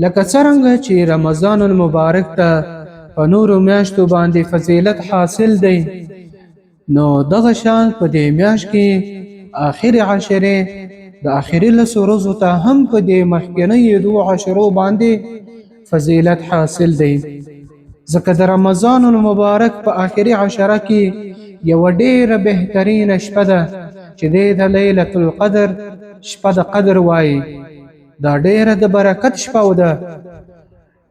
لکه څرنګه چې رمضان المبارک ته په نورو میاشتو باندې فضیلت حاصل دی، نو دغه شان په دې میاشت کې آخر عشره د آخري لسو ورځو ته هم په دې مخکینیو 2 عشرو باندې فضیلت حاصل دی. ځکه د رمضان المبارک په آخري عشره کې یو ډیره بهترینه شپه ده چې د لیلة القدر شپه د قدر وایي. دا ډیره د برکت شپه ده.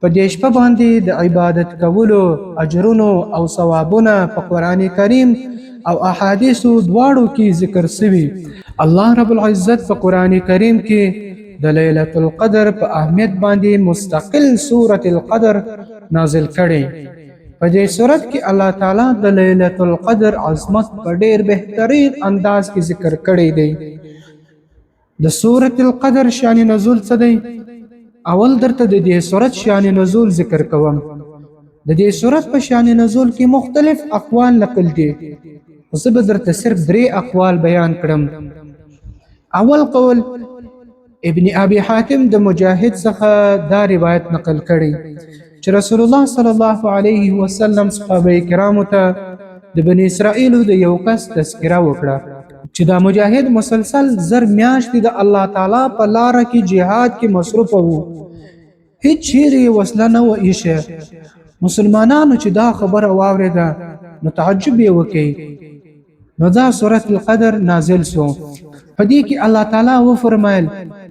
په دې شپه باندې د عبادت کولو اجرونو او ثوابونه په قرآن کریم او احادیثو دواړو کې ذکر شوي. الله رب العزت په قرآن کریم کې د لیلة القدر په اهمیت باندې مستقل سورة القدر نازل کړي. په دې سورت کې الله تعالی د لیلة القدر عظمت په ډیر بهترین انداز کې ذکر کړی دی. د سورة القدر شان نزول څه دی؟ اول درته د دې سورت شان نزول ذکر کوم. د دې سورت په شان نزول کې مختلف اقوال نقل دي، خو زه به درته صرف 3 اقوال بیان کړم. اول قول ابن ابي حاتم د مجاهد څخه دا روایت نقل کړي چې رسول الله صلی الله علیه وسلم صحابه کرامو ته د بنی اسرائیل د یو کس تذکره وکړه چې دا مجاهد مسلسل زر میاشتې د الله تعالی په لار کې jihad کې مصروف وو، هیڅ چیرې وسله نه و ایښه. مسلمانانو چې دا خبره واورېده نو تعجب یې وکړ. نو دا سورة القدر نازل سو. په دې کې الله تعالی وفرمایل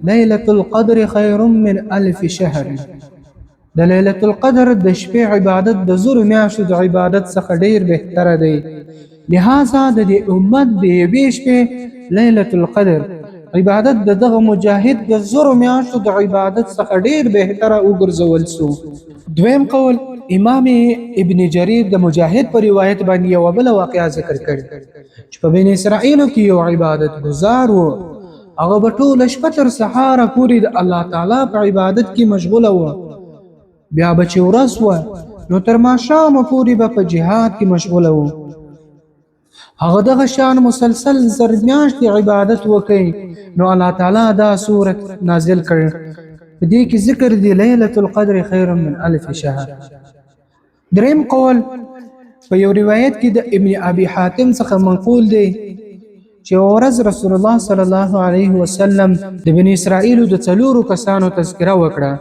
لیلة القدر خیر من 1000 شهر. د لیلة القدر د شپې عبادت د زرو میاشتو د عبادت څخه ډیر بهتره دی. لہذا د دې امت د یوې شپې لیلة القدر عبادت د دغه مجاهد د زرو میاشتو د عبادت څخه ډیر بهتره وګرځول سو. دویم قول امام ابن جریر د مجاهد پر روایت باندې یو بل واقعا ذکر کړي چې په بنی اسرائیل کې یو عبادت گزار وو، هغه په ټوله شپه تر سهاره پورې د الله تعالی په عبادت کې مشغوله وو. بیا به چې ورځ وه نو تر ماښامه پورې به په جهاد کې مشغوله وو. هغه دغه شان مسلسل زر میاشتې عبادت وکړي نو الله تعالی دا سورت نازل کړ. په دې کې ذکر دی لیلة القدر خیر من 1000 شهر. دریم قول په یو روایت کې د ابن ابي حاتم څخه منقول دی چې ورځ رسول الله صلی الله علیه وسلم د بنی اسرائیل د 4 کسانو تذکره وکړه،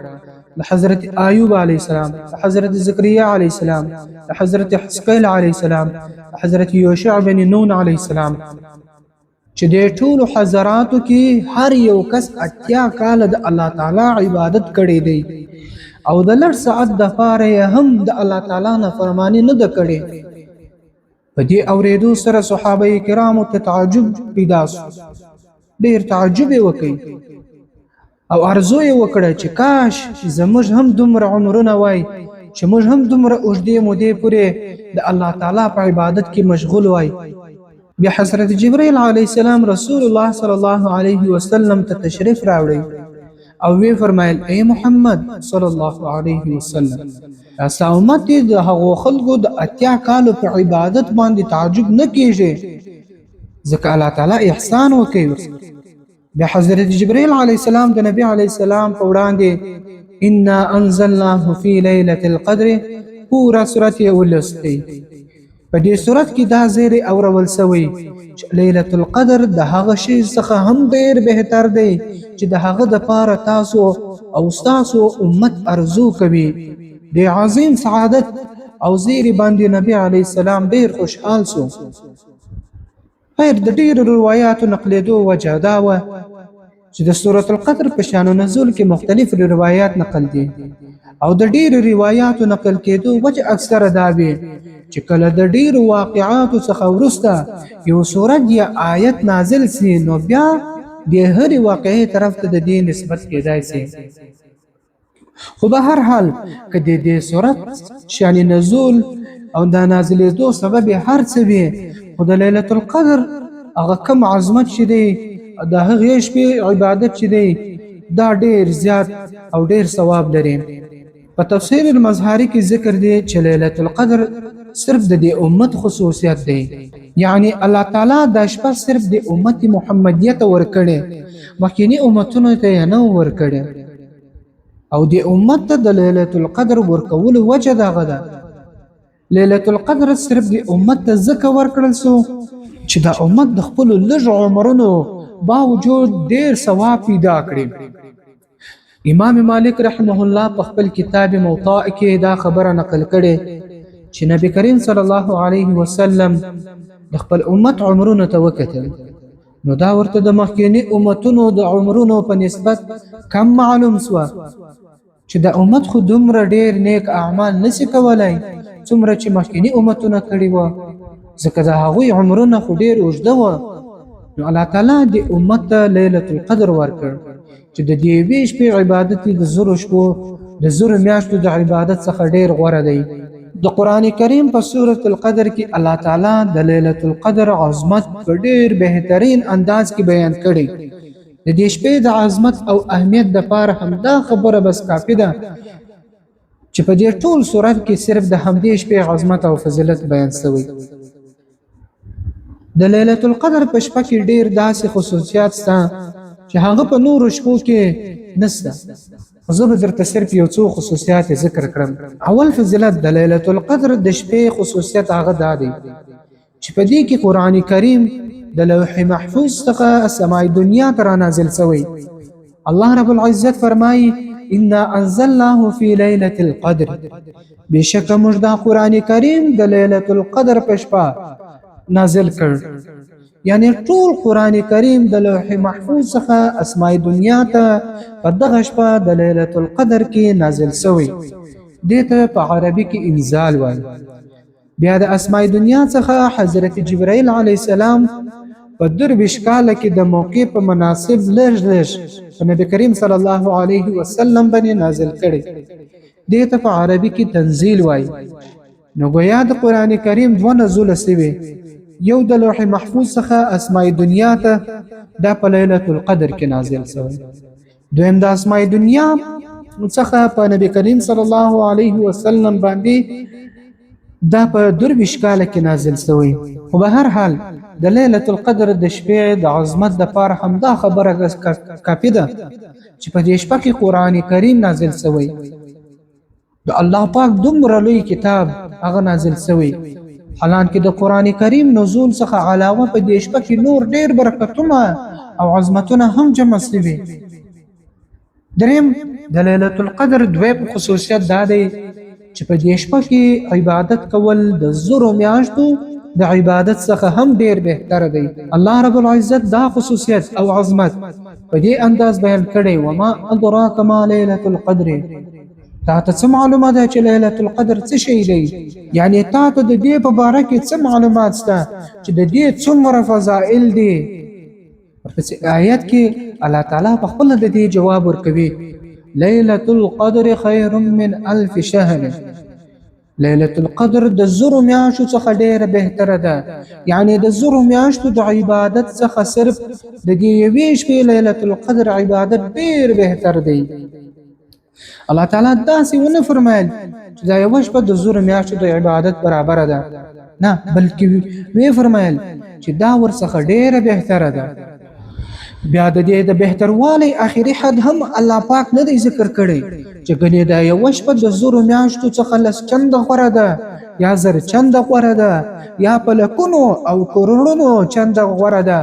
د حضرت ایوب علیه السلام، د حضرت زکریا علیه السلام، د حضرت حزقیل علیه السلام، د حضرت یوشع بن نون علیه السلام، چې د ټولو حضراتو کې هر یو کس 80 کال د الله تعالی عبادت کړی دی او د لږ ساعت د پاره هم د الله تعالی نه فرمانی نه ده کړې. په دې اورېدو سره صحابه کرامو ته تعجب پیدا شو، ډېر تعجب وکړي او ارزو یې وکړه چې کاش زموږ هم دومره عمرونه وای چې موږ هم دومره اوږدې مودې پورې د الله تعالی په عبادت کې مشغول وای. بیا حضرت جبرائیل علیه السلام رسول الله صلی الله علیه وسلم ته تشریف راوړی او وی فرمایل اے محمد صلی الله علیه وسلم اسا امت د هغو خلکو د 80 کالو په عبادت باندې تعجب نه کیږي ځکه الله تعالی احسان وکړي. بیا حضرت جبرائیل علیه السلام د نبی علیه السلام په وړاندې انا انزلناه فی لیلة القدر پورا سورت یې ولستی. په دې سورت کې دا زیری اورول سوی چې لیلة القدر د هغه شی څخه هم ډیر بهتر دی چې د هغه د پاره تاسو او تاسو امت ارزو کوي. د عظیم سعادت او زیری باندې نبی علیه السلام ډیر خوشحال سو. غیر د ډیر روایتو نقلیدو وجه دا و چې د سورة القدر په شان نزول کې مختلف روایت نقل دي او د ډیر روایتو نقل کېدو وجه اکثر دا وي چې کله د ډیر واقعاتو څخه وروسته یو سورت یا آیت نازل سي نو بیا د هر واقعي طرف ته د دې نسبت کېدای سي. خو به هر حال که د دې سورت شان نزول او د نازلېدو سبب هر څه وي خو د لیلة القدر هغه کم عظمت چې دی د هغې شپې عبادت چې دی دا ډیر زیات او ډیر ثواب لري. په تفسیر المظهری کې ذکر دی چې لیلة القدر صرف د دې امت خصوصیت دی، یعنی الله تعالی دا شپه صرف د امت محمدیت ورکړي، مخکینی امتونو ته نه ورکړي. او د امت ته د ليله القدر ورکول وجه دغه ده. ليله القدر صرف د امت ته ځکه ورکړل سو چې دا امت د خپل لږ عمرونو باوجود ډیر ثواب پیدا کړي. امام مالک رحمه الله په خپل کتاب موطأ کې دا خبره نقل کړي چې نبی کریم صلی الله علیه وسلم د خپل امت عمرونو ته وکتل، نو دا ورته د مخکینی امتونو د عمرونو په نسبت کم معلوم سو چې د امت خو دومره ډیر نیک اعمال نشي کولای څومره چې مخکینی امتونه کړي وو، ځکه د هغوی عمرونه خو ډیر اوږده وو. نو الله تعالی د امت ته ليله القدر ورکړ چې د دې یوې شپې عبادت د زرو شپو د زرو میاشتو د عبادت څخه ډیر غوره دی. د قران کریم په سورۃ القدر کې الله تعالی د ليله القدر عظمت په ډیر بهترین انداز کې بیان کړي. د دې شپې د عظمت او اهمیت د پاره همدا خبره بس کافی ده چې په دې ټول سورۃ کې صرف د همدې شپې عظمت او فضیلت بیان شوی. د ليله القدر په شپه کې ډیر داسې خصوصیات شته چې هغه په نور شپو کې نشته. زه به درته صرف یو څو خصوصیات ذکر کړم. اول فضیلت د ليله القدر د شپې خصوصیت هغه دا دی چې په دې کې قران کریم د لوح محفوظ څخه سماع دنیا ته نازل شوی. الله رب العزت فرمایي انا انزلناه في ليله القدر، بشک موږ دا قران کریم د ليله القدر په شپه نازل کړ. یعنی ټول قران کریم د لوح محفوظ څخه اسماء دنیا ته په دغه شپه د ليله القدر کې نازل شوی. دته په عربي کې انزال وایي. بیا د اسماء دنیا څخه حضرت جبرائیل علی السلام په درویش کال کې د موقع په مناسب لږ په نبی کریم صلی الله علیه وسلم باندې نازل کړي. دته په عربي کې تنزیل وایي. نو گویا د قران کریم دوه نزول سوي، یو د لوح محفوظ څخه اسماء دنیا ته دا په ليله القدر کې نازل شوی، دویم د اسماء دنیا څخه په نبی کریم صلی الله علیه وسلم باندې دا په درویش کال کې نازل شوی. خو به هر حال د ليله القدر د شپې د عظمت د پاره همدا خبره کافی ده چې په دې شپه کې قران کریم نازل شوی. د الله پاک دومره لوی کتاب هغه نازل شوی. حالانکه د قران کریم نزول څخه علاوه په دې شپه کې نور ډیر برکتونه او عظمتونه هم جمع شوي. دریم د ليله القدر دویم خصوصیت دا دی چې په دې شپه کې عبادت کول د زرو میاشتو د عبادت څخه هم ډیر بهتر دی. الله رب العزت دا خصوصیت او عظمت په دې انداز بیان کړي وما ادراک ما ليله القدر، تا ته څه معلومه ده چې ليله القدر څه شی دی؟ یعنی تا ته د دې په باره کې څه معلومات شته چې د دې څومره فضائل دي؟ ورپسې آیت کې الله تعالی په خپل د دې جواب ورکوي ليله القدر خير من الف شهر. ليله القدر د زرو میاشتو څخه ډیره بهتره ده. یعنی د زرو میاشتو د عبادت څخه صرف د دې یوې شپې ليله القدر عبادت ډیر بهتر دی. الله تعالی داسې ونه فرمایل چې دا یو شپه د زور میاشتو د عبادت برابر ده، نه، بلکې وی فرمایل چې دا ورڅخه ډیره بهتره ده. بیا د دې د بهتروالی اخري حد هم الله پاک نه دی ذکر کړی چې ګنې دا یو شپه د زور میاشتو څخه لس چنده غوره ده یا زر چنده غوره ده یا په لکونو او کروڑونو چنده غوره ده،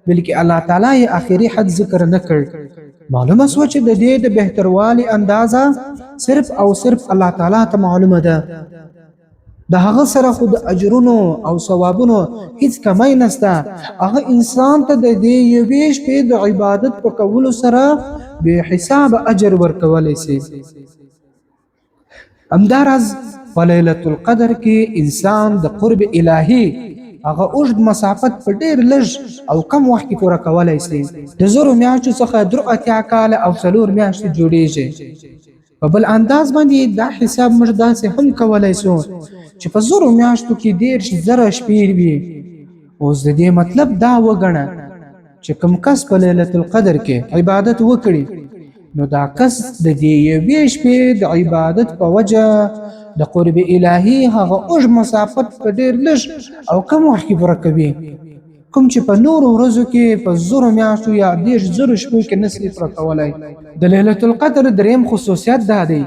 بلکې الله تعالی اخري حد ذکر نه کړ. معلومه سو چې د دې د بهتروالی اندازه صرف او صرف الله تعالی ته معلومه ده. د هغه سره خو د اجرونو او ثوابونو هیڅ کمی نشته. هغه انسان ته د دې یوې شپې د عبادت په کولو سره به حساب اجر ورکولی شي. همداراز په ليله القدر کې انسان د قرب الهي هغه اوږد مسافت په ډیر لږ او کم وخت کې پوره کولای شي. د زرو میاشتو څخه 3 کال او 4 میاشتې جوړیږي. په بل انداز باندې دا حساب موږ داسې هم کولای شو چې په زرو میاشتو کې 10,000 شپې وي. اوس د دې مطلب دا وګڼه چې کوم کس په ليله القدر کې عبادت وکړي نو دا کس د دې یوې شپې د عبادت په وجه د قرب الهي هغه اوږد مسافت په ډیر لږ او کم وخت کې پوره کوي. کوم چې په نورو ورځو کې په زرو میاشتو یا 10,000 شپو کې نسي پوره کولای. د ليله القدر دریم خصوصیت دا دی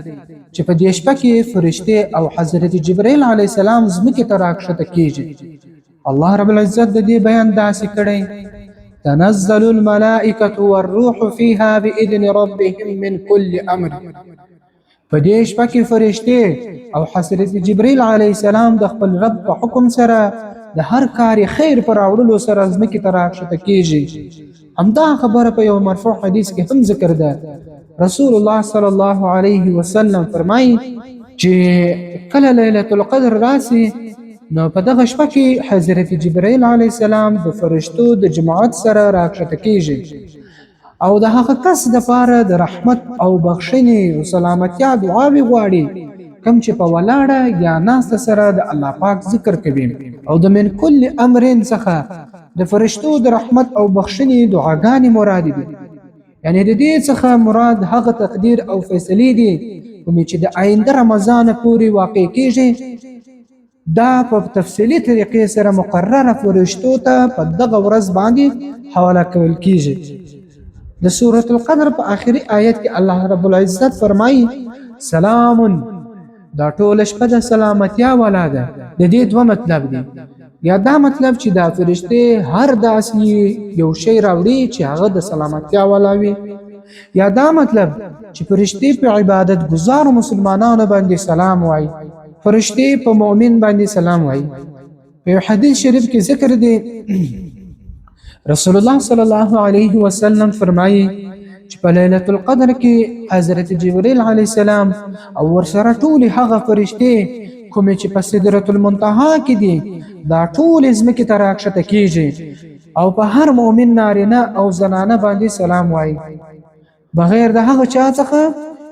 چې په دې شپه کې فرشته او حضرت جبرائیل علیه السلام زمکه ته راکښته کیږي. الله رب العزت د دې بیان داسې کړی: تنزل الملائکة والروح فيها بإذن ربهم من كل امر. په دې شپه کې فرشته او حضرت جبرائیل علیه السلام د خپل رب په حکم سره د هر کار خیر پر راوړلو سره ځمکې ته راکښته کیږي. همدا خبره په یو مرفوع حدیث کې هم ذکر ده. رسول الله صلی الله علیه وسلم فرمایي چې کله لیلة القدر راسي نو په دغه شپه کې حضرت جبرائیل علیه السلام د فرشتو د جماعت سره راکښته کیږي او د هغه کس دپاره د رحمت او بخښنې او سلامتیا دعاوې غواړي کوم چې په ولاړه یا ناسته سره د الله پاک ذکر کوي. او د من کل امرین څخه د فرشتو د رحمت او بخښنې دعاګانې مراد دي. یعنی د دې څخه مراد هغه تقدیر او فیصلې دي کومې چې د آینده رمضان پورې واقع کیږي. دا په تفصیلی طریقې سره مقرره فرشتو ته په دغه ورځ باندې حواله کول کیږي. د سورة القدر په آخري آیت کې الله رب العزت فرمایي: سلام. دا ټول شپه د سلامتیا والا ده. د دې دوه مطلب دي. یا دا مطلب چې دا فرشته هر داسې یو شی راوړي چې هغه د سلامتیا والا وي، یا دا مطلب چې فرشته په عبادت گزار مسلمانانو باندې سلام وایي، فرشته په مؤمن باندې سلام وایي. په حدیث شریف کې ذکر دی رسول الله صلی الله علیه وسلم فرمایي چې په ليله القدر کې حضرت جبرائیل علیه السلام او ورسره ټول هغه فرشته کوم چې په سدرۃ المنتهى کې دي دا ټول ځمکې ته راکښته کیږي او په هر مؤمن نارینه او زنانه باندې سلام وایي بغیر د هغه چا څخه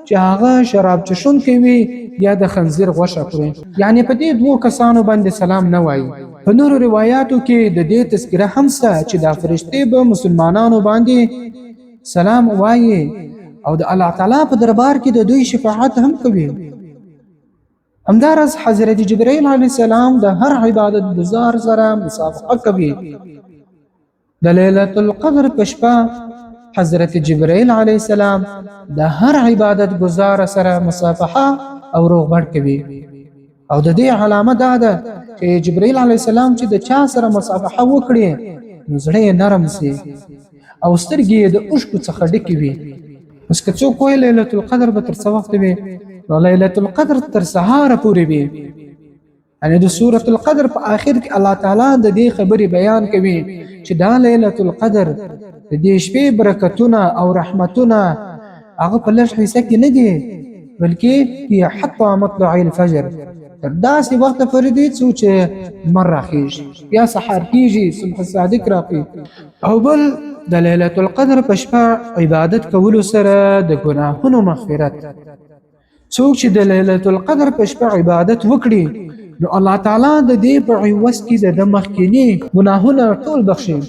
چې هغه شراب چښونکی وي یا د خنزیر غوښه خوري. یعنی په دې دوه کسانو باندې سلام نه وایي. په نورو روایاتو کې د دې تذکره هم شته چې دا فرشتې به مسلمانانو باندې سلام وایي او د الله تعالی په دربار کې د دوی شفاعت هم کوي. همدارس حضرت جبرائیل علیه السلام د هر عبادت گزار سره مصافحه کوي. د ليله القدر په شپه حضرت جبرائیل علیه السلام د هر عبادت گزار سره مصافحه او روغبړ کوي. او د دې علامه دا ده چې جبرائیل علیه السلام چې د چا سره مصافحه وکړي نو زړه نرم سي او سترګې د اوښکو څخه ډکې وي. اوس که څوک وایي ليله القدر به تر څه وخت وي، نو ليله القدر تر سهاره پورې وي. یعنې د سورة القدر په آخر کې الله تعالی د دې خبرې بیان کوي چې دا ليله القدر د دې شپې برکتونه او رحمتونه هغه په لږ حصه کې نه دي، بلکې هي حتی مطلع الفجر، تر داسې وخت پورې دي چې لمر راخیږي یا سحر کیږي، صبح صادق راځي. او بل د ليله القدر په شپه عبادت کولو سره د ګناهونو مغفرت. څوک چې د ليله القدر په شپه عبادت وکړي نو الله تعالی د دې په عوض کې د مخکینی ګناهونه ټول بخښي.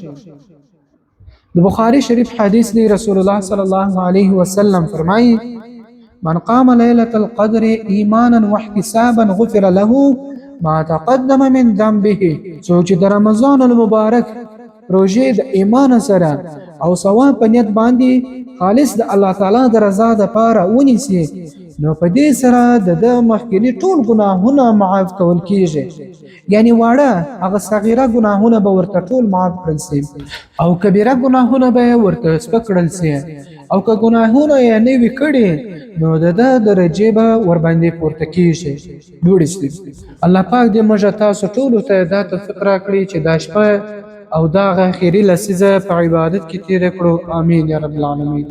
د بخاری شریف حدیث دی رسول الله صلی الله علیه وسلم فرمایي: من قام ليلة القدر ایمانا واحتسابا غفر له ما تقدم من ذنبه. څوک چې د رمضان المبارک روزه د ایمان سره او ثواب په نیت باندې خالص د الله تعالی د رضا لپاره ونیسي نو په دې سره د مخکینی ټول ګناهونه معاف کول کیږي. یعنی واړه هغه صغیره ګناهونه به ورته ټول معاف کړل شي او کبیره ګناهونه به ورته سپکړل شي او که ګناهونه یې نه وي کړي نو د درجه به ور باندې پورته کیږي لوړ شي. الله پاک دې موږ تاسو ټول ته دا توفیق راکړي چې دا شپه او دا اخیری لسیزه په عبادت کې تیر کړو. امین یا رب العالمین.